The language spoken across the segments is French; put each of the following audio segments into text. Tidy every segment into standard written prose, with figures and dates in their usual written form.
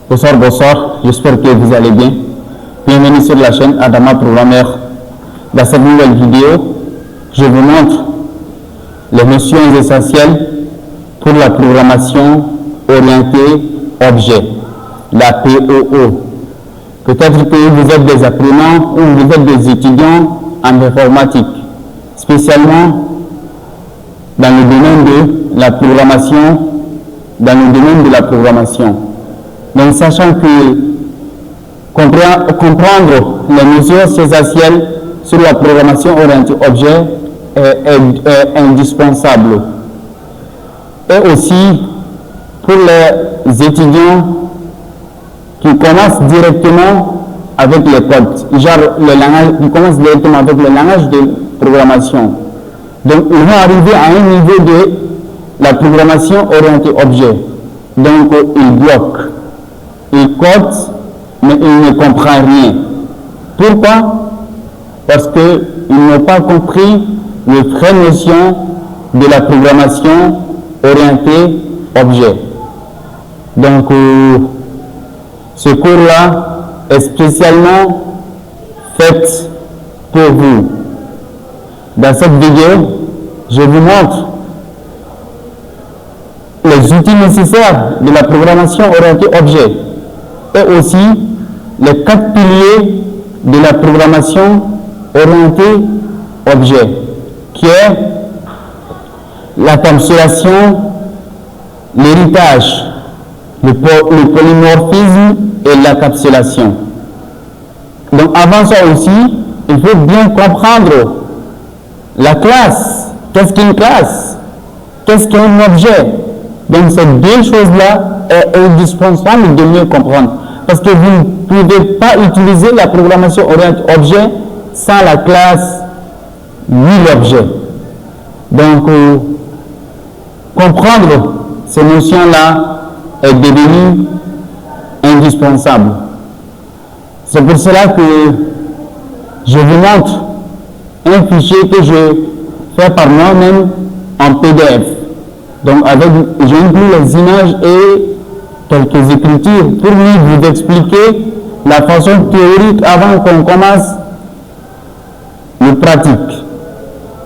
Bonsoir, bonsoir, j'espère que vous allez bien. Bienvenue sur la chaîne Adama Programmeur. Dans cette nouvelle vidéo, je vous montre les notions essentielles pour la programmation orientée objet, la POO. Peut-être que vous êtes des apprenants ou vous êtes des étudiants en informatique, spécialement dans le domaine de la programmation, Donc, sachant que comprendre les notions essentielles sur la programmation orientée objet est indispensable. Et aussi, pour les étudiants qui commencent directement avec les codes, qui commencent directement avec le langage de programmation. Donc, ils vont arriver à un niveau de la programmation orientée objet. Donc, ils bloquent. Ils codent, mais ils ne comprennent rien. Pourquoi? Parce qu'ils n'ont pas compris les vraies notions de la programmation orientée objet. Donc, ce cours-là est spécialement fait pour vous. Dans cette vidéo, je vous montre les outils nécessaires de la programmation orientée objet et aussi les 4 piliers de la programmation orientée objet, qui est la capsulation, l'héritage, le polymorphisme et la capsulation. Donc avant ça aussi, il faut bien comprendre la classe. Qu'est-ce qu'une classe? Qu'est-ce qu'un objet? Donc ces deux choses-là est indispensable de mieux comprendre. Parce que vous ne pouvez pas utiliser la programmation orientée objet sans la classe ni l'objet. Donc comprendre ces notions-là est devenu indispensable. C'est pour cela que je vous montre un fichier que je fais par moi-même en PDF. Donc j'inclus les images et quelques écritures pour vous expliquer la façon théorique avant qu'on commence le pratique.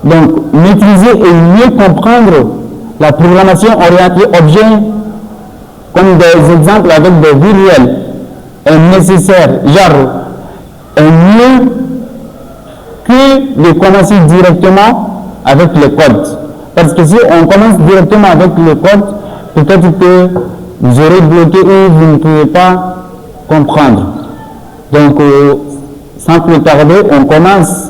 Donc maîtriser et mieux comprendre la programmation orientée objet, comme des exemples avec des vies réelles, est nécessaire, est mieux que de commencer directement avec les codes. Parce que si on commence directement avec le code, peut-être que vous aurez bloqué et vous ne pouvez pas comprendre. Donc, sans plus tarder, on commence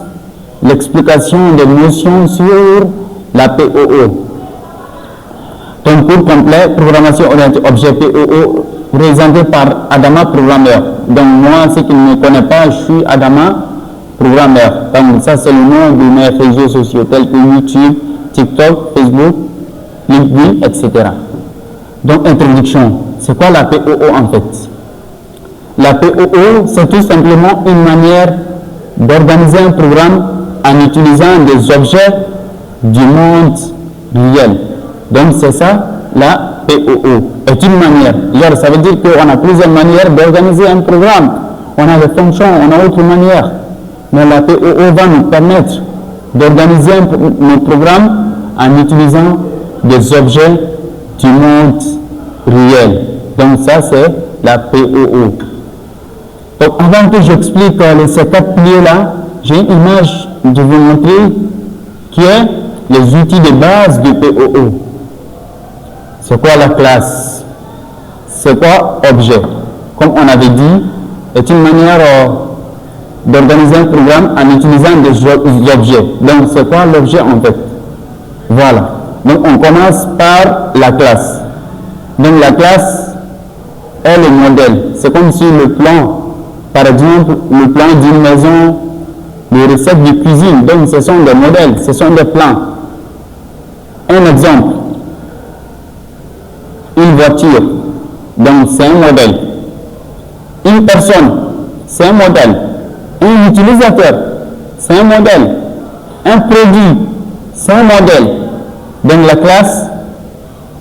l'explication des notions sur la POO. Donc, cours complet, programmation orientée objet POO, présenté par Adama Programmeur. Donc, moi, ceux qui ne me connaissent pas, je suis Adama Programmeur. Donc, ça, c'est le nom de mes réseaux sociaux tels que YouTube, TikTok, Facebook, LinkedIn, etc. Donc, introduction. C'est quoi la POO en fait? La POO, c'est tout simplement une manière d'organiser un programme en utilisant des objets du monde réel. Donc, c'est ça, la POO. Est une manière. Ça veut dire qu'on a plusieurs manières d'organiser un programme. On a des fonctions, on a autre manière. Mais la POO va nous permettre d'organiser nos programmes en utilisant des objets du monde réel. Donc ça, c'est la POO. Donc avant que j'explique ces 4 piliers-là, j'ai une image de vous montrer qui est les outils de base du POO. C'est quoi la classe? C'est quoi objet? Comme on avait dit, est une manière d'organiser un programme en utilisant des objets. Donc, c'est quoi l'objet en fait? Voilà. Donc, on commence par la classe. Donc, la classe est le modèle. C'est comme si le plan, par exemple, le plan d'une maison, les recettes de cuisine, donc ce sont des modèles, ce sont des plans. Un exemple, une voiture, donc c'est un modèle. Une personne, c'est un modèle. Un utilisateur, c'est un modèle. Un produit, c'est un modèle. Donc la classe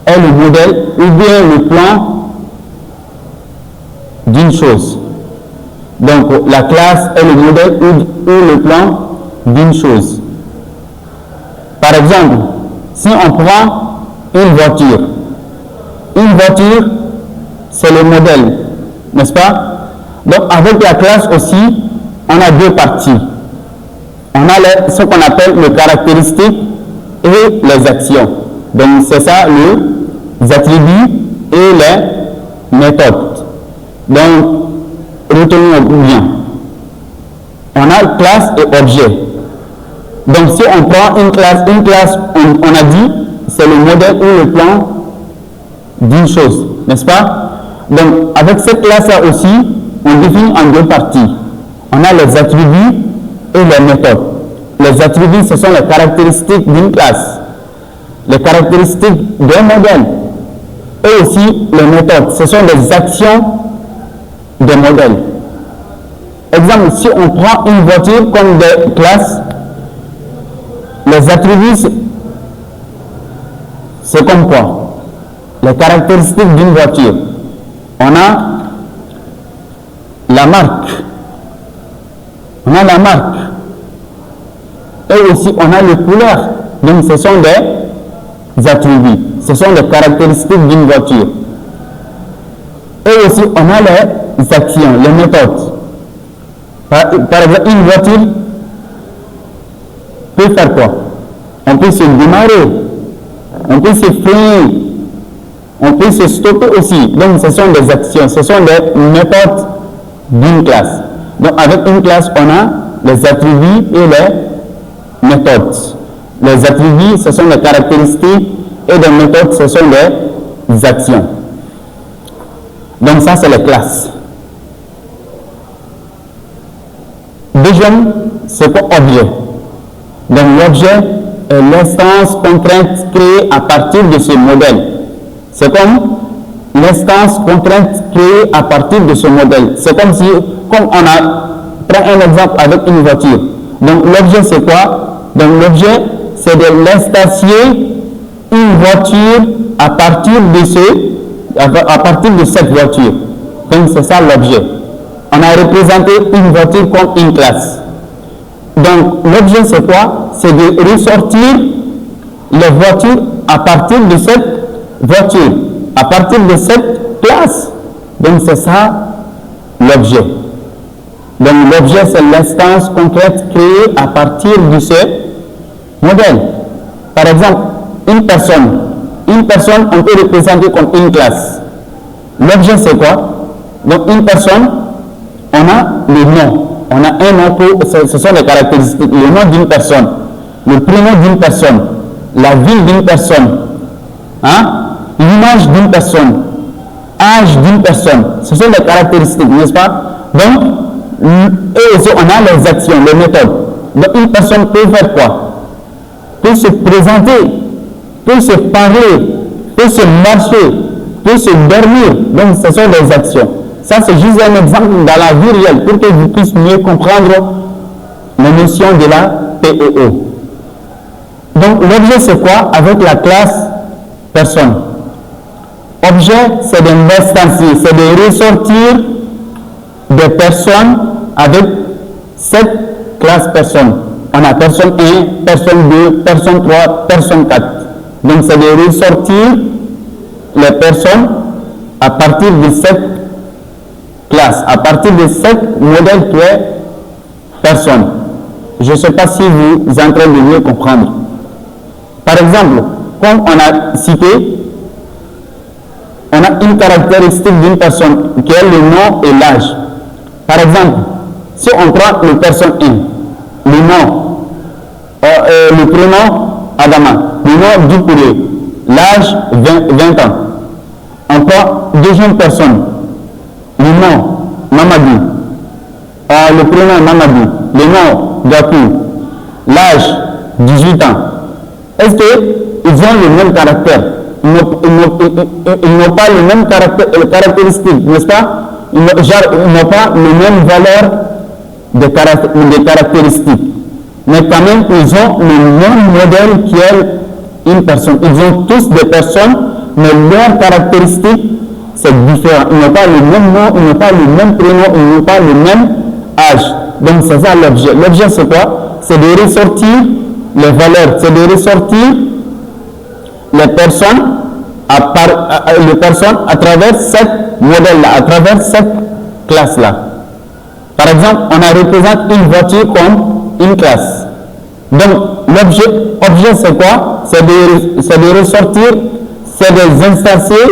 est le modèle ou bien le plan d'une chose. Donc, la classe est le modèle ou le plan d'une chose. Par exemple, si on prend une voiture, c'est le modèle, n'est-ce pas? Donc, avec la classe aussi, on a deux parties. On a ce qu'on appelle les caractéristiques et les actions. Donc, c'est ça, les attributs et les méthodes. Donc, retenez bien. On a classe et objet. Donc, si on prend une classe, on a dit, c'est le modèle ou le plan d'une chose, n'est-ce pas? Donc, avec cette classe-là aussi, on définit en deux parties. On a les attributs et les méthodes. Les attributs, ce sont les caractéristiques d'une classe, les caractéristiques d'un modèle, et aussi les méthodes, ce sont les actions des modèles. Exemple, si on prend une voiture comme des classes, les attributs, c'est comme quoi? Les caractéristiques d'une voiture. On a la marque. Et aussi, on a les couleurs. Donc, ce sont des attributs. Ce sont les caractéristiques d'une voiture. Et aussi, on a les actions, les méthodes. Par exemple, une voiture peut faire quoi? On peut se démarrer, on peut se freiner, on peut se stopper aussi. Donc, ce sont des actions, ce sont des méthodes d'une classe. Donc, avec une classe, on a les attributs et les méthodes. Les attributs, ce sont les caractéristiques, et les méthodes, ce sont les actions. Donc, ça, c'est les classes. Deuxième, c'est quoi objet? Donc, l'objet est l'instance contrainte créée à partir de ce modèle. C'est comme l'instance contrainte créée à partir de ce modèle. C'est comme si, comme on prend un exemple avec une voiture. Donc, l'objet, c'est quoi? Donc, l'objet, c'est de l'instancier une voiture à partir de cette voiture. Donc, c'est ça l'objet. On a représenté une voiture comme une classe. Donc, l'objet, c'est quoi? C'est de ressortir les voitures à partir de cette voiture, à partir de cette classe. Donc, c'est ça l'objet. Donc, l'objet, c'est l'instance concrète créée à partir de ce modèle. Par exemple, une personne, on peut représenter comme une classe. L'objet, c'est quoi? Donc, une personne, on a le nom. On a un nom, ce sont les caractéristiques. Le nom d'une personne, le prénom d'une personne, la ville d'une personne, l'image d'une personne, âge d'une personne. Ce sont les caractéristiques, n'est-ce pas? Donc, et aussi, on a les actions, les méthodes. Donc, une personne peut faire quoi? Peut se présenter, peut se parler, peut se marcher, peut se dormir. Donc, ce sont des actions. Ça, c'est juste un exemple dans la vie réelle pour que vous puissiez mieux comprendre la notion de la PEO. Donc, l'objet, c'est quoi? Avec la classe personne. Objet, c'est de l'instancier, c'est de ressortir des personnes avec cette classe personne. On a personne 1, personne 2, personne 3, personne 4. Donc, c'est de ressortir les personnes à partir de cette classe, à partir de cette modèle qui est personne. Je ne sais pas si vous êtes en train de mieux comprendre. Par exemple, comme on a cité, on a une caractéristique d'une personne qui est le nom et l'âge. Par exemple, si on prend le personne 1, le nom, le prénom Adama, le nom Dupuré, l'âge 20 ans. On prend deuxième personne, le nom Mamadou, le prénom Mamadou, le nom Gakou, l'âge 18 ans. Est-ce qu'ils ont le même caractère? Ils n'ont pas le même caractéristique, n'est-ce pas? Ils n'ont pas les mêmes valeurs de caractéristiques. Mais quand même, ils ont le même modèle qui est une personne. Ils ont tous des personnes, mais leurs caractéristiques, c'est différent. Ils n'ont pas le même nom, ils n'ont pas le même prénom, ils n'ont pas le même âge. Donc c'est ça l'objet. L'objet c'est quoi? C'est de ressortir les valeurs, c'est de ressortir les personnes à travers cette modèle-là, à travers cette classe-là. Par exemple, on a représenté une voiture comme une classe. Donc, l'objet c'est quoi? C'est de ressortir, c'est de instancer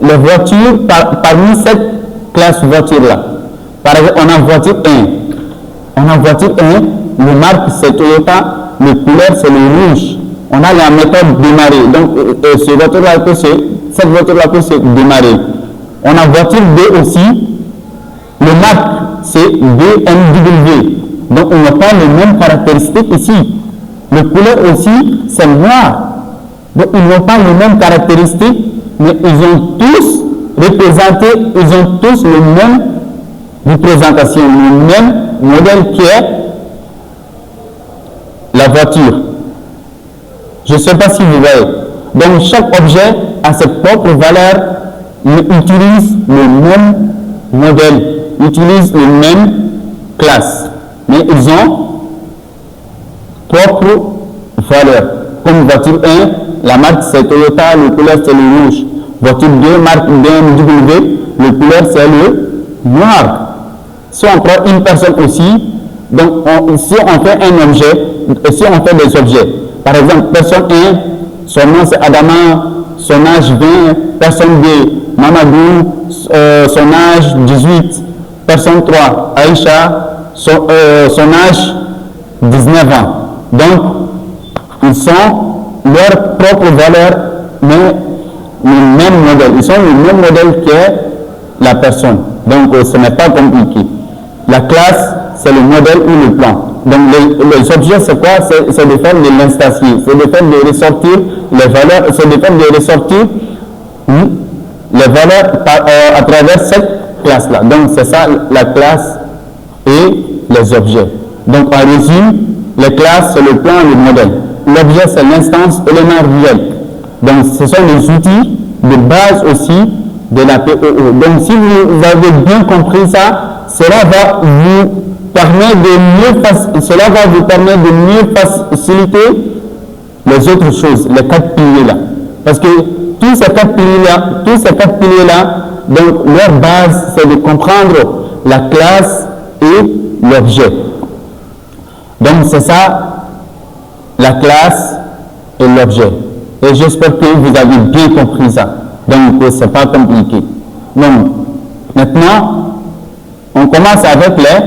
les voitures parmi cette classe voiture-là. Par exemple, on a voiture 1. On a voiture 1, le marque c'est Toyota, le couleur c'est le rouge. On a la méthode démarrer. Donc, cette voiture-là peut se démarrer. On a voiture 2 aussi. Le marque, c'est BMW. Donc, on n'a pas les mêmes caractéristiques ici. Le couleur aussi, c'est noir. Donc, ils n'ont pas les mêmes caractéristiques, mais ils ont tous représenté, ils ont tous le même représentation, le même modèle qui est la voiture. Je ne sais pas si vous voyez. Donc, chaque objet a ses propres valeurs, mais utilise le même modèle, utilise les mêmes classes. Mais ils ont propres valeurs. Comme voiture 1, la marque c'est Toyota, le couleur c'est le rouge. Voiture 2, marque BMW, le couleur c'est le noir. Si on prend une personne aussi, donc si on fait un objet, si on fait des objets, par exemple, personne 1, son nom c'est Adama, son âge 20, personne 2, Mamadou, son âge 18, personne 3, Aïcha, son âge 19 ans. Donc, ils sont leurs propres valeurs, mais le même modèle. Ils sont le même modèle que la personne. Donc, ce n'est pas compliqué. La classe, c'est le modèle ou le plan. Donc, les objets, c'est quoi? C'est de faire de l'instancier. C'est de faire de ressortir les valeurs, c'est de faire de ressortir les valeurs à travers cette classe-là. Donc, c'est ça la classe et les objets. Donc, en résumé, les classes, c'est le plan et le modèle. L'objet, c'est l'instance élément réel. Donc, ce sont les outils de base aussi de la POO. Donc, si vous avez bien compris ça, cela va vous permettre de mieux faciliter les autres choses, les 4 piliers-là. Parce que tous ces 4 piliers-là, donc leur base, c'est de comprendre la classe et l'objet. Donc, c'est ça, la classe et l'objet. Et j'espère que vous avez bien compris ça. Donc, ce n'est pas compliqué. Donc, maintenant, on commence avec les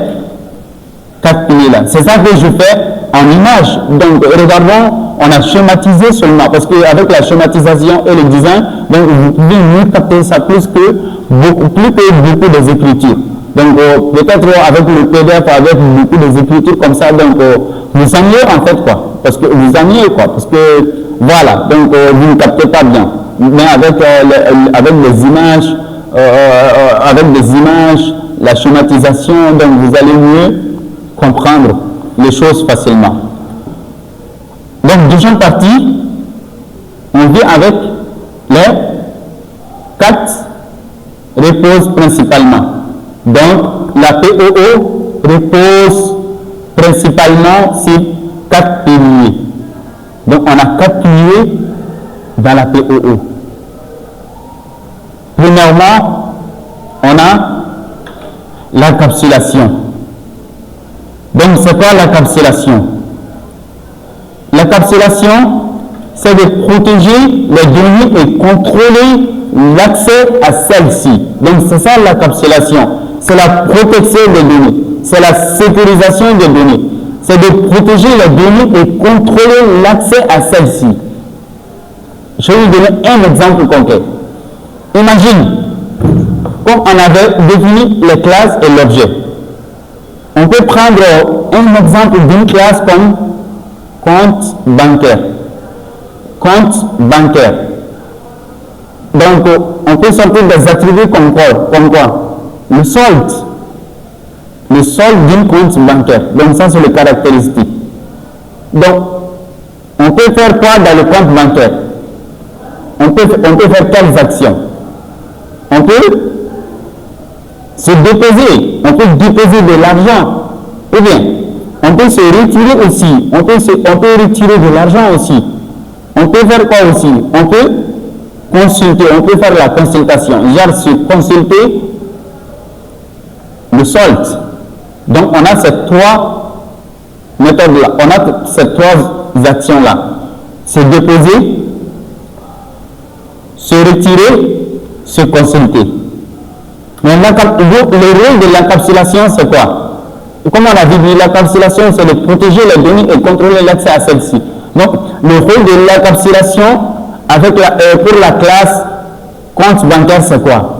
4 piliers-là. C'est ça que je fais en image. Donc, regardons, on a schématisé seulement. Parce qu'avec la schématisation et le design, donc, vous pouvez mieux capter ça plus que beaucoup des écritures. Donc, peut-être avec le PDF, avec beaucoup des écritures comme ça, donc, vous ennuyez en fait quoi. Parce que vous ennuyez quoi. Parce que, voilà, donc, vous ne captez pas bien. Mais avec les images, la schématisation, donc, vous allez mieux comprendre les choses facilement. Donc, deuxième partie, on vient avec les 4 repose principalement. Donc, la POO repose principalement sur 4 piliers. Donc, on a 4 piliers dans la POO. Premièrement, on a l'encapsulation. Donc, c'est quoi l'encapsulation? L'encapsulation, c'est de protéger les données et contrôler l'accès à celles-ci. Donc, c'est ça l'encapsulation. C'est la protection des données. C'est la sécurisation des données. C'est de protéger les données et contrôler l'accès à celles-ci. Je vais vous donner un exemple concret. Imagine, comme on avait défini les classes et l'objet. On peut prendre un exemple d'une classe comme compte bancaire. Compte bancaire. Donc, on peut sortir des attributs comme quoi? Le solde. Le solde d'un compte bancaire. Donc, ça, c'est les caractéristiques. Donc, on peut faire quoi dans le compte bancaire? On peut faire quelles actions? on peut se déposer, on peut déposer de l'argent, ou bien on peut se retirer aussi, on peut retirer de l'argent aussi. On peut faire quoi aussi? On peut consulter, on peut faire la consultation, genre se consulter le solde. Donc on a ces trois méthodes-là, on a ces trois actions-là. Se déposer, se retirer, se consulter. Mais le rôle de l'encapsulation, c'est quoi? Comme on a dit, l'encapsulation, c'est de protéger les données et contrôler l'accès à celles-ci. Donc, le rôle de l'encapsulation pour la classe compte bancaire, c'est quoi?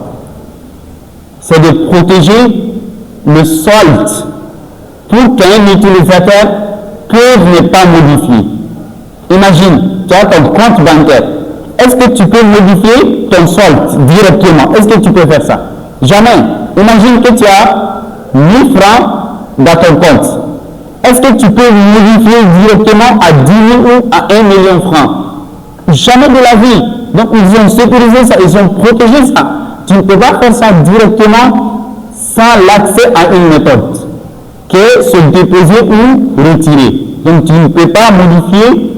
C'est de protéger le solde pour qu'un utilisateur puisse ne pas modifier. Imagine, tu as ton compte bancaire. Est-ce que tu peux modifier ton solde directement? Est-ce que tu peux faire ça? Jamais. Imagine que tu as 1000 francs dans ton compte. Est-ce que tu peux modifier directement à 10 000 ou à 1 million de francs? Jamais de la vie. Donc ils ont sécurisé ça, ils ont protégé ça. Tu ne peux pas faire ça directement sans l'accès à une méthode, qui est se déposer ou retirer. Donc tu ne peux pas modifier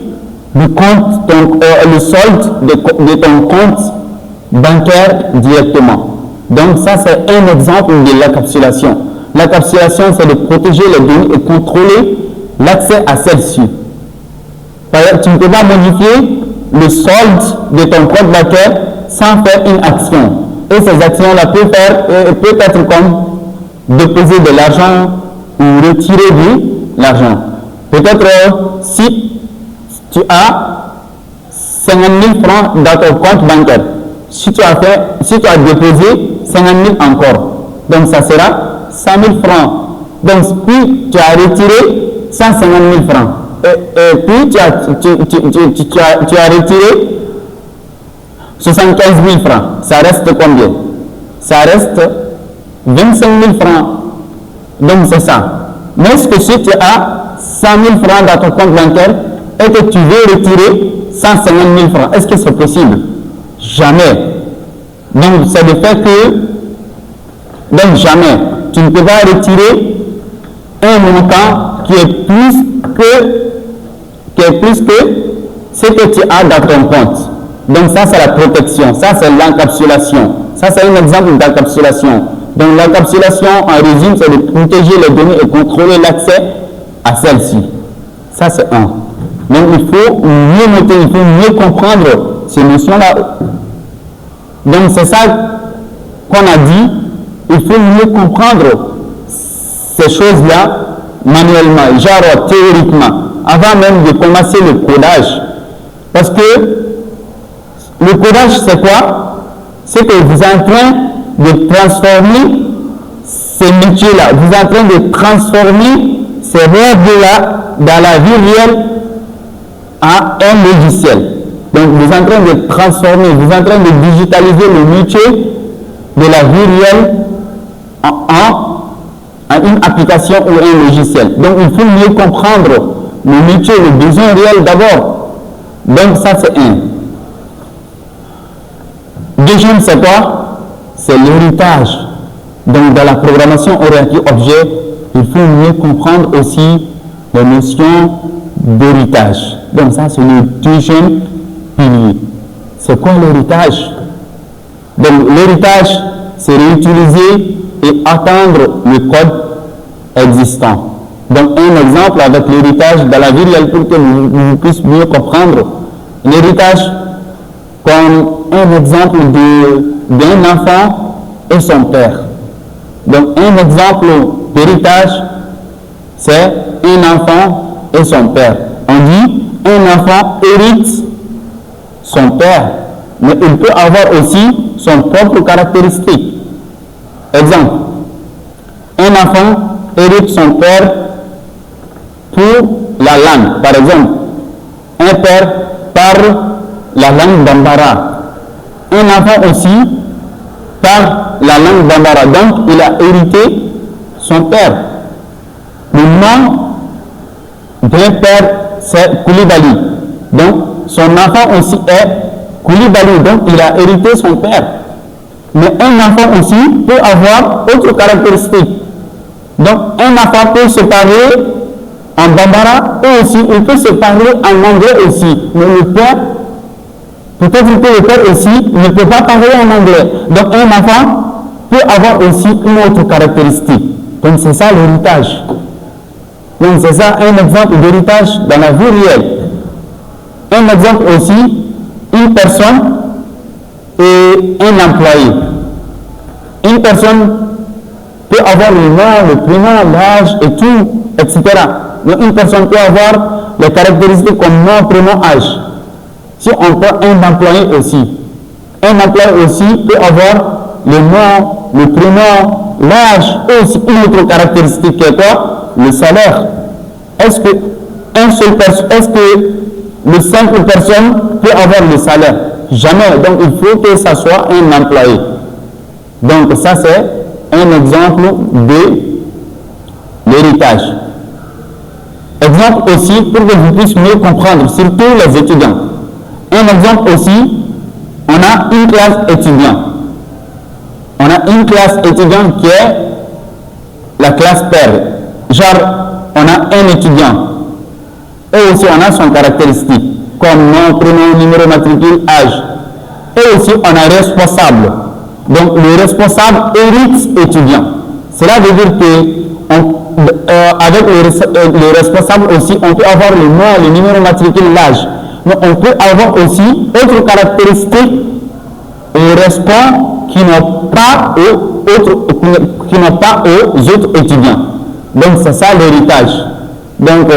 le solde de ton compte bancaire directement. Donc ça c'est un exemple de l'encapsulation. L'encapsulation, c'est de protéger les données et contrôler l'accès à celles-ci. Par exemple, tu ne peux pas modifier le solde de ton compte bancaire sans faire une action. Et ces actions-là peuvent être comme déposer de l'argent ou retirer de l'argent. Peut-être si tu as 50 000 francs dans ton compte bancaire, si tu as déposé 50 000 encore, donc ça sera 100 000 francs. Donc, puis tu as retiré 150 000 francs. Et puis tu as retiré 75 000 francs. Ça reste combien? Ça reste 25 000 francs. Donc, c'est ça. Mais est-ce que si tu as 100 000 francs dans ton compte bancaire et que tu veux retirer 150 000 francs, est-ce que c'est possible? Jamais. Donc, c'est le fait que, donc jamais, tu ne peux pas retirer un montant qui est plus que ce que tu as dans ton compte. Donc ça c'est la protection, ça c'est l'encapsulation. Ça c'est un exemple d'encapsulation. Donc l'encapsulation en résumé c'est de protéger les données et contrôler l'accès à celles-ci. Ça c'est un. Donc il faut mieux noter, il faut mieux comprendre ces notions-là. Donc c'est ça qu'on a dit, il faut mieux comprendre ces choses-là manuellement, genre théoriquement, avant même de commencer le codage. Parce que le codage, c'est quoi? C'est que vous êtes en train de transformer ces métiers-là, vous êtes en train de transformer ces règles-là dans la vie réelle à un logiciel. Donc vous êtes en train de transformer, vous êtes en train de digitaliser le métier de la vie réelle en une application ou un logiciel. Donc il faut mieux comprendre le métier, le besoin réel d'abord. Donc ça c'est un. Deuxième c'est quoi? C'est l'héritage. Donc dans la programmation orientée-objet, il faut mieux comprendre aussi les notions d'héritage. Donc ça c'est le deuxième pilier. C'est quoi l'héritage? Donc l'héritage, c'est réutiliser et attendre le code existant. Donc un exemple avec l'héritage dans la vie réelle pour que vous puissiez mieux comprendre. L'héritage comme un exemple d'un enfant et son père. Donc un exemple d'héritage, c'est un enfant et son père. On dit un enfant hérite son père, mais il peut avoir aussi son propre caractéristique. Exemple, un enfant hérite son père pour la langue. Par exemple, un père parle la langue bambara. Un enfant aussi parle la langue bambara. Donc, il a hérité son père. Le nom d'un père, c'est Koulibaly. Donc, son enfant aussi est Koulibaly. Donc, il a hérité son père. Mais un enfant aussi peut avoir autre caractéristique. Donc, un enfant peut se parler en bambara et aussi il peut se parler en anglais aussi. Mais le père, peut-être que le père aussi ne peut pas parler en anglais. Donc, un enfant peut avoir aussi une autre caractéristique. Donc, c'est ça l'héritage. Donc, c'est ça un exemple d'héritage dans la vie réelle. Un exemple aussi, une personne et un employé. Une personne peut avoir le nom, le prénom, l'âge et tout, etc. Donc une personne peut avoir les caractéristiques comme nom, prénom, âge. Si on prend un employé aussi, un employé aussi peut avoir le nom, le prénom, l'âge et aussi une autre caractéristique qui est quoi? Le salaire. Est-ce que le simple personne peut avoir le salaire? Jamais. Donc il faut que ça soit un employé. Donc ça c'est un exemple de l'héritage. Exemple aussi pour que vous puissiez mieux comprendre, surtout les étudiants. Un exemple aussi, on a une classe étudiante. On a une classe étudiante qui est la classe père. Genre, on a un étudiant. Et aussi on a son caractéristique, comme nom, prénom, numéro matricule, âge. Et aussi on a responsable. Donc le responsable hérite étudiant. Cela veut dire que avec le responsable aussi, on peut avoir le nom, le numéro matricule, l'âge. Mais on peut avoir aussi autre caractéristique et répond qui n'ont pas aux autres étudiants. Donc c'est ça l'héritage. Donc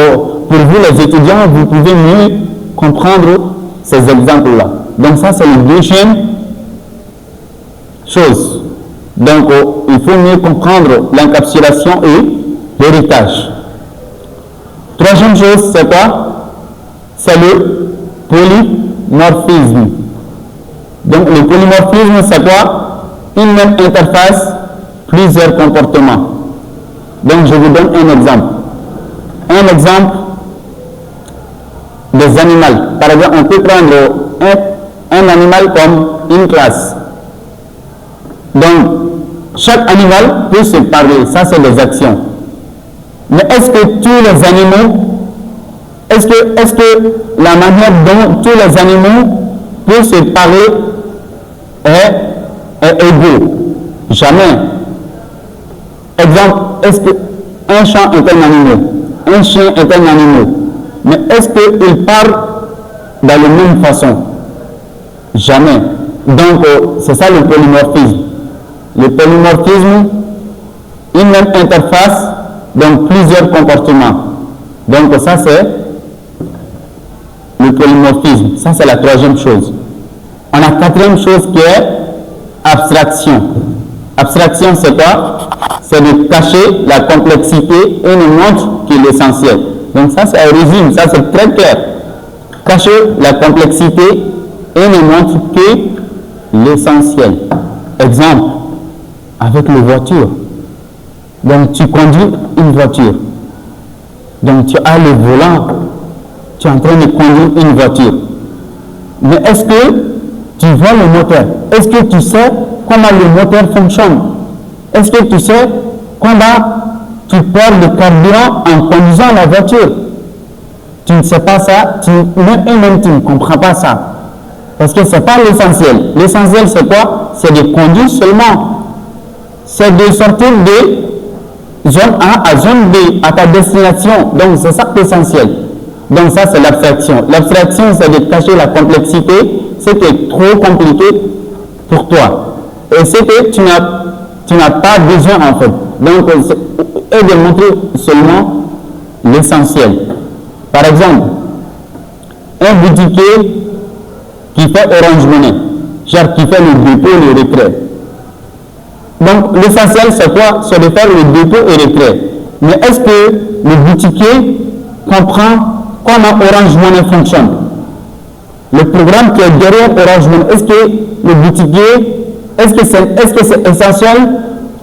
pour vous les étudiants, vous pouvez mieux comprendre ces exemples-là. Donc ça c'est le deuxième chose. Donc il faut mieux comprendre l'encapsulation et l'héritage. Troisième chose, c'est quoi? C'est le polymorphisme. Donc le polymorphisme, c'est quoi? Une même interface, plusieurs comportements. Donc je vous donne un exemple. Un exemple des animaux. Par exemple, on peut prendre un animal comme une classe. Donc, chaque animal peut se parler, ça c'est des actions. Mais est-ce que tous les animaux, est-ce que la manière dont tous les animaux peuvent se parler est égale? Jamais. Exemple, est-ce qu'un chat est un animal? Un chien est un animal. Mais est-ce qu'ils parlent de la même façon? Jamais. Donc, c'est ça le polymorphisme. Le polymorphisme, une même interface, donc plusieurs comportements. Donc ça c'est le polymorphisme. Ça c'est la troisième chose. On a quatrième chose qui est abstraction. Abstraction c'est quoi? C'est de cacher la complexité et ne montre que l'essentiel. Donc ça c'est un résumé, ça c'est très clair. Cacher la complexité et ne montre que l'essentiel. Exemple, avec les voitures. Donc tu conduis une voiture. Donc tu as le volant. Tu es en train de conduire une voiture. Mais est-ce que tu vois le moteur? Est-ce que tu sais comment le moteur fonctionne? Est-ce que tu sais comment tu perds le carburant en conduisant la voiture? Tu ne sais pas ça, même tu ne comprends pas ça. Parce que ce n'est pas l'essentiel. L'essentiel c'est quoi? C'est de conduire seulement. C'est de sortir de zone A à zone B, à ta destination. Donc c'est ça l'essentiel. Donc ça c'est l'abstraction. L'abstraction c'est de cacher la complexité, c'est qui est trop compliqué pour toi. Et c'est que tu n'as pas besoin en fait. Donc et de montrer seulement l'essentiel. Par exemple, un boutiquier qui fait Orange Money, genre qui fait le dépôt et le retrait. Donc l'essentiel c'est quoi? C'est de faire le dépôt et le retrait. Mais est-ce que le boutiquier comprend comment Orange Money fonctionne? Le programme qui est derrière Orange Money, est-ce que le boutiquier, est-ce que c'est essentiel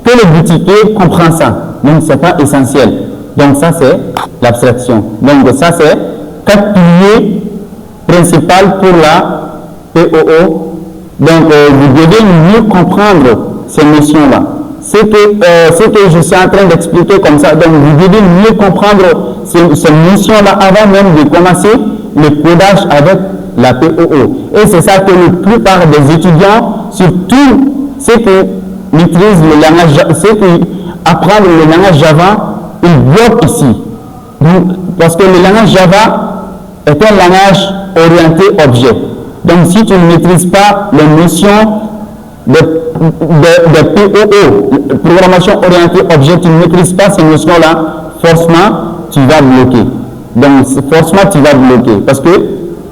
que le boutiquier comprend ça? Donc c'est pas essentiel. Donc ça c'est l'abstraction. Donc ça c'est 4 piliers principaux pour la POO Donc, vous devez mieux comprendre ces notions-là. Ce que je suis en train d'expliquer comme ça, donc vous devez mieux comprendre ces notions-là avant même de commencer le codage avec la POO. Et c'est ça que la plupart des étudiants, surtout ceux qui maîtrisent le langage, ceux qui apprennent le langage Java, ils bloquent ici. Donc, parce que le langage Java est un langage orienté objet. Donc, si tu ne maîtrises pas les notions de POO, programmation orientée objet, tu ne maîtrises pas ces notions-là, forcément, tu vas bloquer. Donc, forcément, tu vas bloquer parce que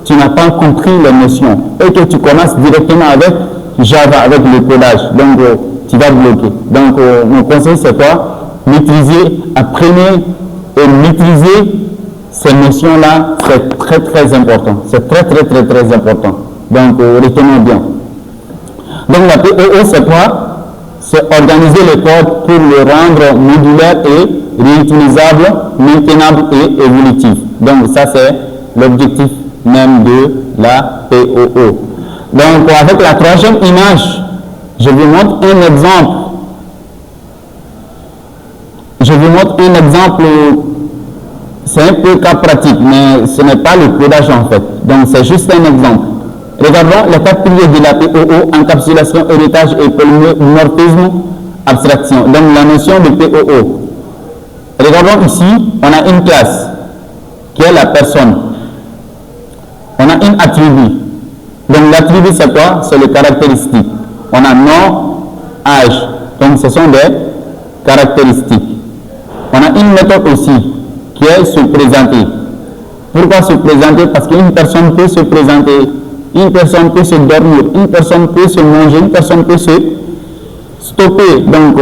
tu n'as pas compris les notions et que tu commences directement avec Java, avec le codage. Donc, tu vas bloquer. Donc, mon conseil, c'est quoi? Maîtriser, apprenez et maîtriser ces notions-là, c'est très, très important. C'est très, très, très, très important. Donc, retenez bien. Donc, la POO, c'est quoi? C'est organiser le code pour le rendre modulaire et réutilisable, maintenable et évolutif. Donc, ça, c'est l'objectif même de la POO. Donc, avec la troisième image, je vous montre un exemple. Je vous montre un exemple, c'est un peu cas pratique, mais ce n'est pas le codage en fait. Donc, c'est juste un exemple. Regardons les quatre piliers de la POO, encapsulation, héritage et polymorphisme, abstraction. Donc, la notion de POO. Regardons ici, on a une classe qui est la personne. On a une attribut. Donc, l'attribut, c'est quoi? C'est les caractéristiques. On a nom, âge. Donc, ce sont des caractéristiques. On a une méthode aussi qui est se présenter. Pourquoi se présenter? Parce qu'une personne peut se présenter, une personne peut se dormir, une personne peut se manger, une personne peut se stopper. Donc,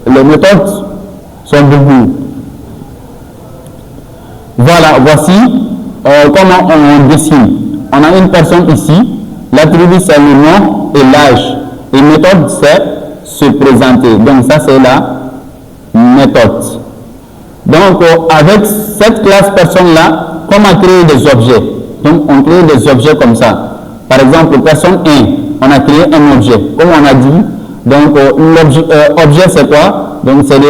les méthodes sont beaucoup. Voilà, voici comment on dessine. On a une personne ici, l'attribut c'est le nom et l'âge. Et méthode c'est se présenter. Donc, ça c'est la méthode. Donc, avec cette classe personne-là, comment créer des objets? Donc, on crée des objets comme ça. Par exemple, personne 1, on a créé un objet. Comme on a dit, donc, l'objet, c'est quoi? Donc, c'est de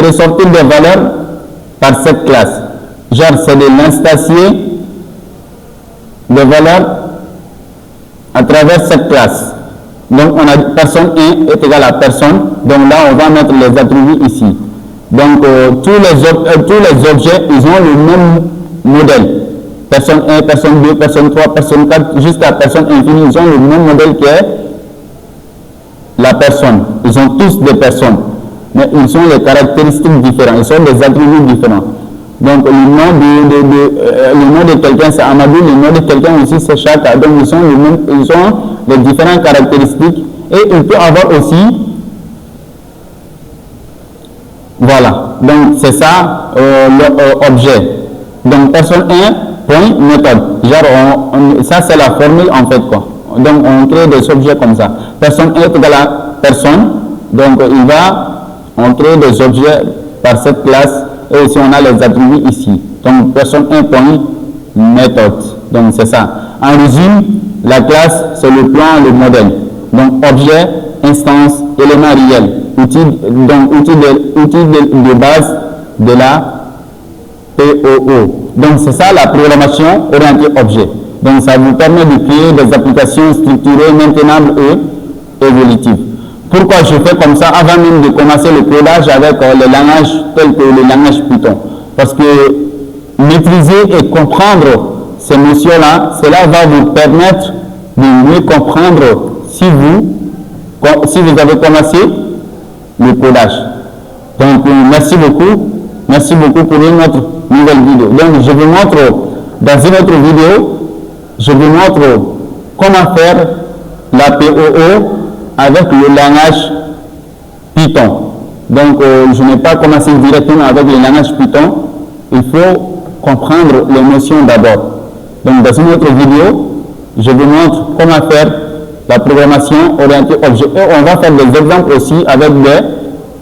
ressortir des valeurs par cette classe. Genre, c'est de l'instancier des valeurs à travers cette classe. Donc, on a personne 1 est égal à personne. Donc, là, on va mettre les attributs ici. Donc, tous les objets, ils ont le même modèle. Personne 1, personne 2, personne 3, personne 4, jusqu'à personne infinie, ils ont le même modèle qui est la personne. Ils ont tous des personnes. Mais ils ont les caractéristiques différentes. Ils ont des attributs différents. Donc, le nom de quelqu'un, c'est Amadou. Le nom de quelqu'un aussi, c'est Chaka. Donc, ils ont les différentes caractéristiques. Et il peut avoir aussi, voilà. Donc, c'est ça, l'objet. Donc, personne 1, point, méthode. Genre, ça, c'est la formule, en fait, quoi. Donc, on crée des objets comme ça. Personne 1 est égal à personne. Donc, on crée des objets par cette classe. Et aussi, on a les attributs ici. Donc, personne 1 point, méthode. Donc, c'est ça. En résumé, la classe, c'est le plan, le modèle. Donc, objet, instance, élément réel. Outil de base de la POO. Donc, c'est ça la programmation orientée objet. Donc, ça vous permet de créer des applications structurées, maintenables et évolutives. Pourquoi je fais comme ça avant même de commencer le codage avec les langages tels que le langage Python? Parce que maîtriser et comprendre ces notions-là, cela va vous permettre de mieux comprendre si vous avez commencé le codage. Donc, merci beaucoup. Merci beaucoup pour une autre nouvelle vidéo. Donc, je vous montre, dans une autre vidéo, je vous montre comment faire la POO avec le langage Python. Donc, je n'ai pas commencé directement avec le langage Python. Il faut comprendre les notions d'abord. Donc, dans une autre vidéo, je vous montre comment faire la programmation orientée objet. Et on va faire des exemples aussi avec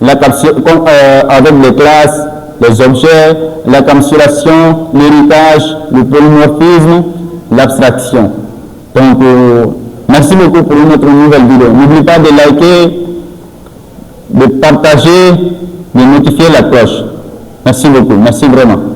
avec les classes, les objets, la capsulation, l'héritage, le polymorphisme l'abstraction. Donc, merci beaucoup pour notre nouvelle vidéo. N'oubliez pas de liker, de partager, de notifier la cloche. Merci beaucoup. Merci vraiment.